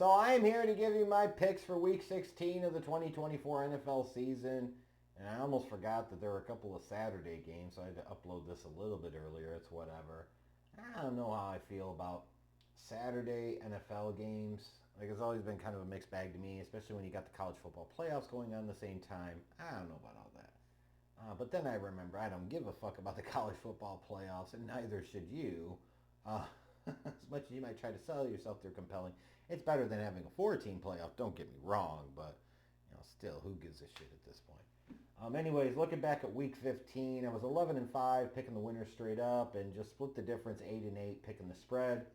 So I am here to give you my picks for Week 16 of the 2024 NFL season. And I almost forgot that there were a couple of Saturday games, so I had to upload this a little bit earlier. It's whatever. I don't know how I feel about Saturday NFL games. Like, it's always been kind of a mixed bag to me, especially when you got the college football playoffs going on at the same time. I don't know about all that. But then I remember I don't give a fuck about the college football playoffs, and neither should you. Uh, as much as you might try to sell yourself, they're compelling. It's better than having a 14 playoff. Don't get me wrong, but still, who gives a shit at this point? Anyways, looking back at Week 15, I was 11-5, picking the winner straight up, and just split the difference 8-8, picking the spread.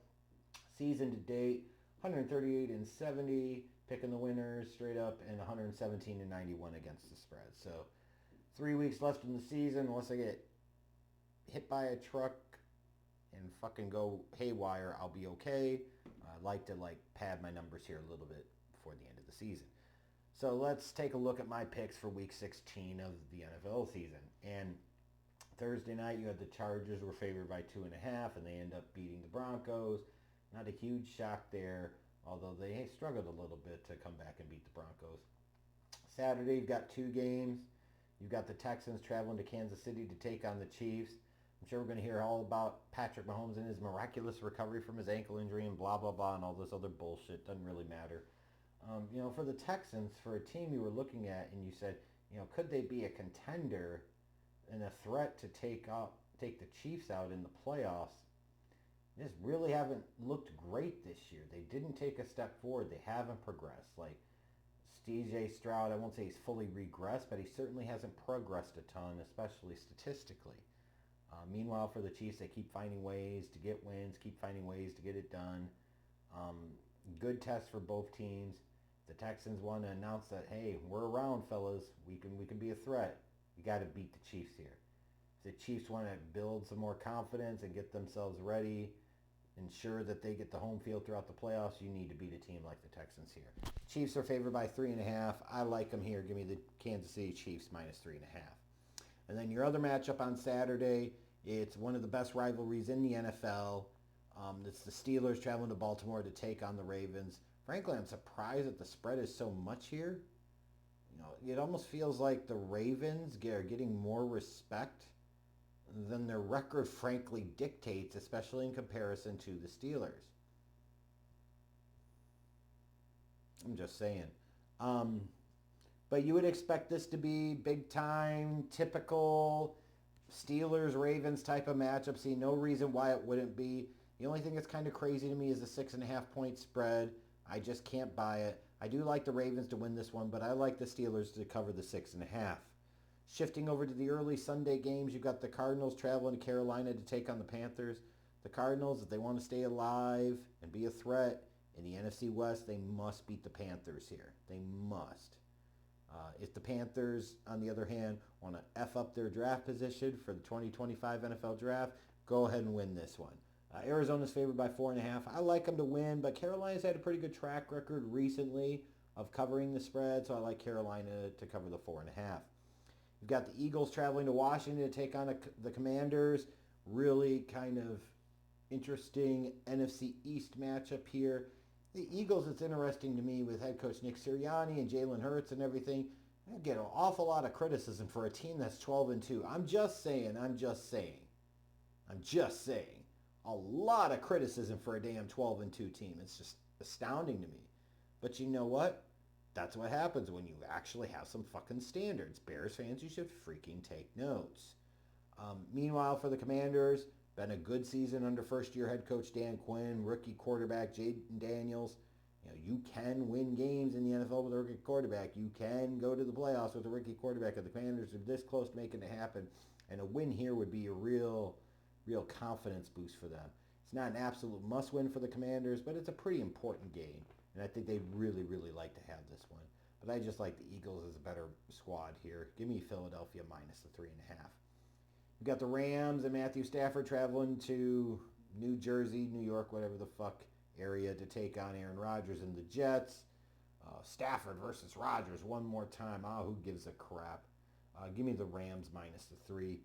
Season to date, 138-70, picking the winners straight up, and 117-91 against the spread. So 3 weeks left in the season. Unless I get hit by a truck and fucking go haywire, I'll be okay. I'd like to pad my numbers here a little bit before the end of the season. So let's take a look at my picks for Week 16 of the NFL season. And Thursday night, you had the Chargers were favored by 2.5, and they end up beating the Broncos. Not a huge shock there, although they struggled a little bit to come back and beat the Broncos. Saturday, you've got two games. You've got the Texans traveling to Kansas City to take on the Chiefs. I'm sure we're going to hear all about Patrick Mahomes and his miraculous recovery from his ankle injury and blah, blah, blah, and all this other bullshit. Doesn't really matter. For the Texans, for a team you were looking at and you said, could they be a contender and a threat to take the Chiefs out in the playoffs? They just really haven't looked great this year. They didn't take a step forward. They haven't progressed. Like C.J. Stroud, I won't say he's fully regressed, but he certainly hasn't progressed a ton, especially statistically. Meanwhile, for the Chiefs, they keep finding ways to get wins, keep finding ways to get it done. Good test for both teams. The Texans want to announce that, hey, we're around, fellas. We can be a threat. You got to beat the Chiefs here. If the Chiefs want to build some more confidence and get themselves ready, ensure that they get the home field throughout the playoffs, you need to beat a team like the Texans here. Chiefs are favored by 3.5. I like them here. Give me the Kansas City Chiefs minus 3.5. And then your other matchup on Saturday, it's one of the best rivalries in the NFL. It's the Steelers traveling to Baltimore to take on the Ravens. Frankly, I'm surprised that the spread is so much here. It almost feels like the Ravens are getting more respect than their record frankly dictates, especially in comparison to the Steelers. I'm just saying. But you would expect this to be big time, typical Steelers-Ravens type of matchup. See no reason why it wouldn't be. The only thing that's kind of crazy to me is the 6.5 point spread. I just can't buy it. I do like the Ravens to win this one, but I like the Steelers to cover the 6.5. Shifting over to the early Sunday games, you've got the Cardinals traveling to Carolina to take on the Panthers. The Cardinals, if they want to stay alive and be a threat in the NFC West, they must beat the Panthers here. They must. If the Panthers, on the other hand, want to F up their draft position for the 2025 NFL Draft, go ahead and win this one. Arizona's favored by 4.5. I like them to win, but Carolina's had a pretty good track record recently of covering the spread, so I like Carolina to cover the 4.5. You've got the Eagles traveling to Washington to take on the Commanders. Really kind of interesting NFC East matchup here. The Eagles, it's interesting to me with head coach Nick Sirianni and Jalen Hurts and everything. I get an awful lot of criticism for a team that's 12-2. I'm just saying. A lot of criticism for a damn 12-2 team. It's just astounding to me. But you know what? That's what happens when you actually have some fucking standards. Bears fans, you should freaking take notes. Meanwhile, for the Commanders, been a good season under first-year head coach Dan Quinn, rookie quarterback Jaden Daniels. You can win games in the NFL with a rookie quarterback. You can go to the playoffs with a rookie quarterback. If the Commanders are this close to making it happen, and a win here would be a real confidence boost for them. It's not an absolute must-win for the Commanders, but it's a pretty important game. And I think they'd really, really like to have this one. But I just like the Eagles as a better squad here. Give me Philadelphia minus the 3.5. You've got the Rams and Matthew Stafford traveling to New Jersey, New York, whatever the fuck area to take on Aaron Rodgers and the Jets. Stafford versus Rodgers one more time. Who gives a crap? Give me the Rams minus the 3.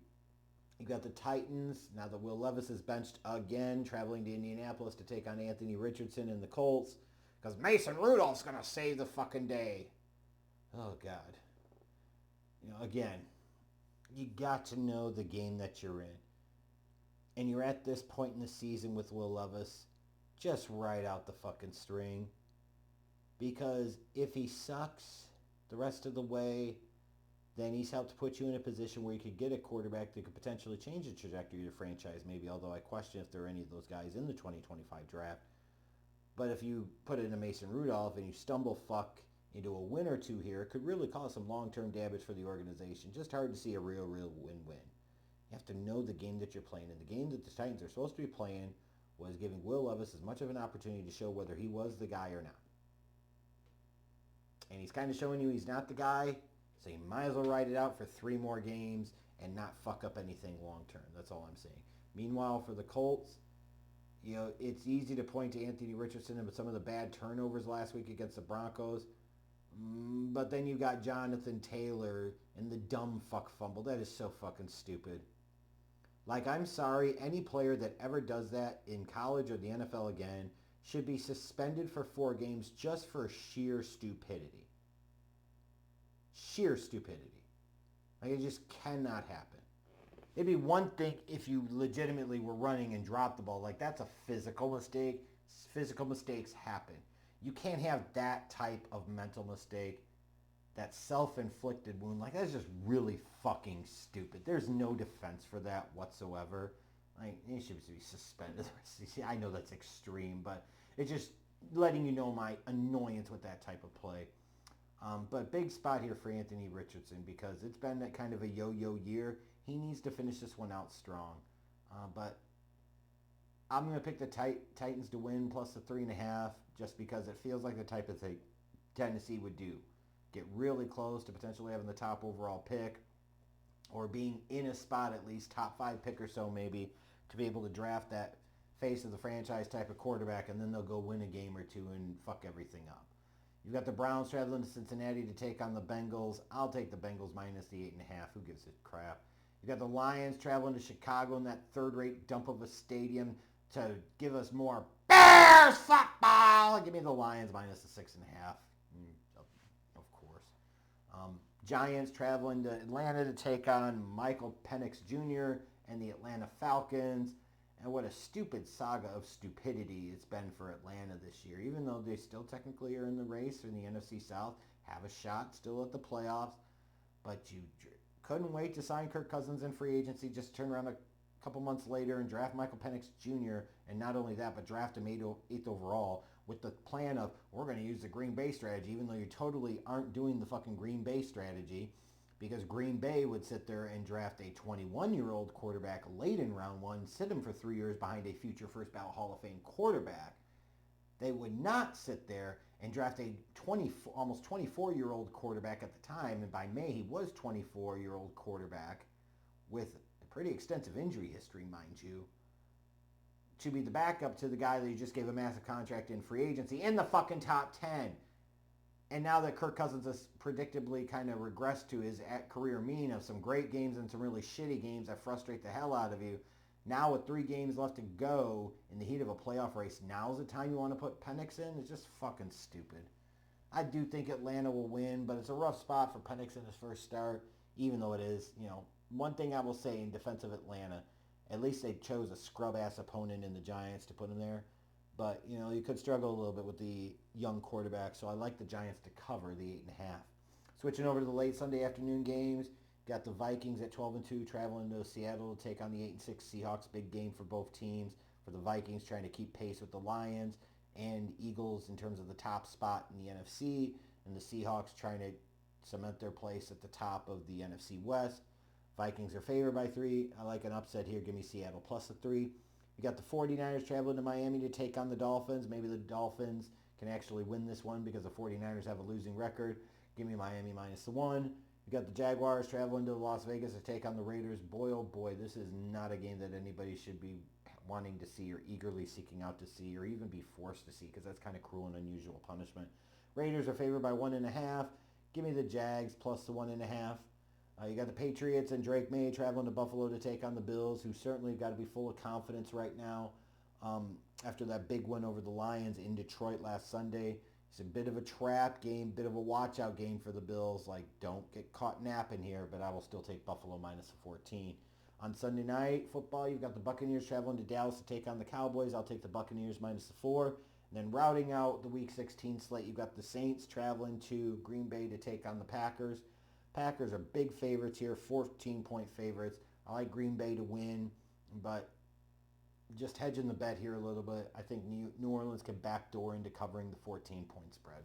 You got the Titans. Now that Will Levis is benched again, traveling to Indianapolis to take on Anthony Richardson and the Colts. because Mason Rudolph's going to save the fucking day. Oh, God. Again, you got to know the game that you're in. And you're at this point in the season with Will Levis, just ride out the fucking string. Because if he sucks the rest of the way, then he's helped put you in a position where you could get a quarterback that could potentially change the trajectory of your franchise, maybe, although I question if there are any of those guys in the 2025 draft. But if you put in a Mason Rudolph and you stumble fuck into a win or two here, it could really cause some long-term damage for the organization. Just hard to see a real win-win. You have to know the game that you're playing. And the game that the Titans are supposed to be playing was giving Will Levis as much of an opportunity to show whether he was the guy or not. And he's kind of showing you he's not the guy, so you might as well ride it out for 3 more games and not fuck up anything long-term. That's all I'm saying. Meanwhile, for the Colts, it's easy to point to Anthony Richardson and some of the bad turnovers last week against the Broncos. But then you got Jonathan Taylor and the dumb fuck fumble. That is so fucking stupid. Like, I'm sorry, any player that ever does that in college or the NFL again should be suspended for 4 games just for sheer stupidity. Sheer stupidity. Like, it just cannot happen. It'd be one thing if you legitimately were running and dropped the ball. Like, that's a physical mistake. Physical mistakes happen. You can't have that type of mental mistake, that self-inflicted wound. Like, that's just really fucking stupid. There's no defense for that whatsoever. Like, he should be suspended. I know that's extreme, but it's just letting you know my annoyance with that type of play. But big spot here for Anthony Richardson because it's been that kind of a yo-yo year. He needs to finish this one out strong. But I'm going to pick the Titans to win plus the 3.5 just because it feels like the type of thing Tennessee would do. Get really close to potentially having the top overall pick or being in a spot at least, top 5 pick or so maybe, to be able to draft that face of the franchise type of quarterback, and then they'll go win a game or two and fuck everything up. You've got the Browns traveling to Cincinnati to take on the Bengals. I'll take the Bengals minus the 8.5. Who gives a crap? You've got the Lions traveling to Chicago in that third-rate dump of a stadium to give us more Bears football. Give me the Lions minus the 6.5. Of course. Giants traveling to Atlanta to take on Michael Penix Jr. and the Atlanta Falcons. And what a stupid saga of stupidity it's been for Atlanta this year. Even though they still technically are in the race in the NFC South, have a shot still at the playoffs. But you couldn't wait to sign Kirk Cousins in free agency, just turn around a couple months later and draft Michael Penix Jr. And not only that, but draft him 8th overall with the plan of, we're going to use the Green Bay strategy, even though you totally aren't doing the fucking Green Bay strategy. Because Green Bay would sit there and draft a 21-year-old quarterback late in round 1, sit him for 3 years behind a future first ballot Hall of Fame quarterback. They would not sit there and draft a almost 24-year-old quarterback at the time, and by May he was 24-year-old quarterback with a pretty extensive injury history, mind you, to be the backup to the guy that you just gave a massive contract in free agency in the fucking top 10. And now that Kirk Cousins has predictably kind of regressed to his career mean of some great games and some really shitty games that frustrate the hell out of you, now with 3 games left to go in the heat of a playoff race, now's the time you want to put Penix in? It's just fucking stupid. I do think Atlanta will win, but it's a rough spot for Penix in his first start, even though it is, one thing I will say in defense of Atlanta, at least they chose a scrub-ass opponent in the Giants to put him there. But, you could struggle a little bit with the young quarterback, so I like the Giants to cover the 8.5. Switching over to the late Sunday afternoon games, got the Vikings at 12-2 traveling to Seattle to take on the 8-6 Seahawks. Big game for both teams. For the Vikings trying to keep pace with the Lions and Eagles in terms of the top spot in the NFC, and the Seahawks trying to cement their place at the top of the NFC West. Vikings are favored by 3. I like an upset here. Give me Seattle plus the 3. You got the 49ers traveling to Miami to take on the Dolphins. Maybe the Dolphins can actually win this one because the 49ers have a losing record. Give me Miami minus the 1. You got the Jaguars traveling to Las Vegas to take on the Raiders. Boy, oh boy, this is not a game that anybody should be wanting to see or eagerly seeking out to see or even be forced to see because that's kind of cruel and unusual punishment. Raiders are favored by 1.5. Give me the Jags plus the 1.5. You got the Patriots and Drake May traveling to Buffalo to take on the Bills, who certainly have got to be full of confidence right now. after that big win over the Lions in Detroit last Sunday. It's a bit of a trap game, bit of a watch-out game for the Bills. Like, don't get caught napping here, but I will still take Buffalo minus the 14. On Sunday night football, you've got the Buccaneers traveling to Dallas to take on the Cowboys. I'll take the Buccaneers minus the 4. And then routing out the Week 16 slate, you've got the Saints traveling to Green Bay to take on the Packers. Packers are big favorites here, 14-point favorites. I like Green Bay to win, but just hedging the bet here a little bit. I think New Orleans can backdoor into covering the 14-point spread.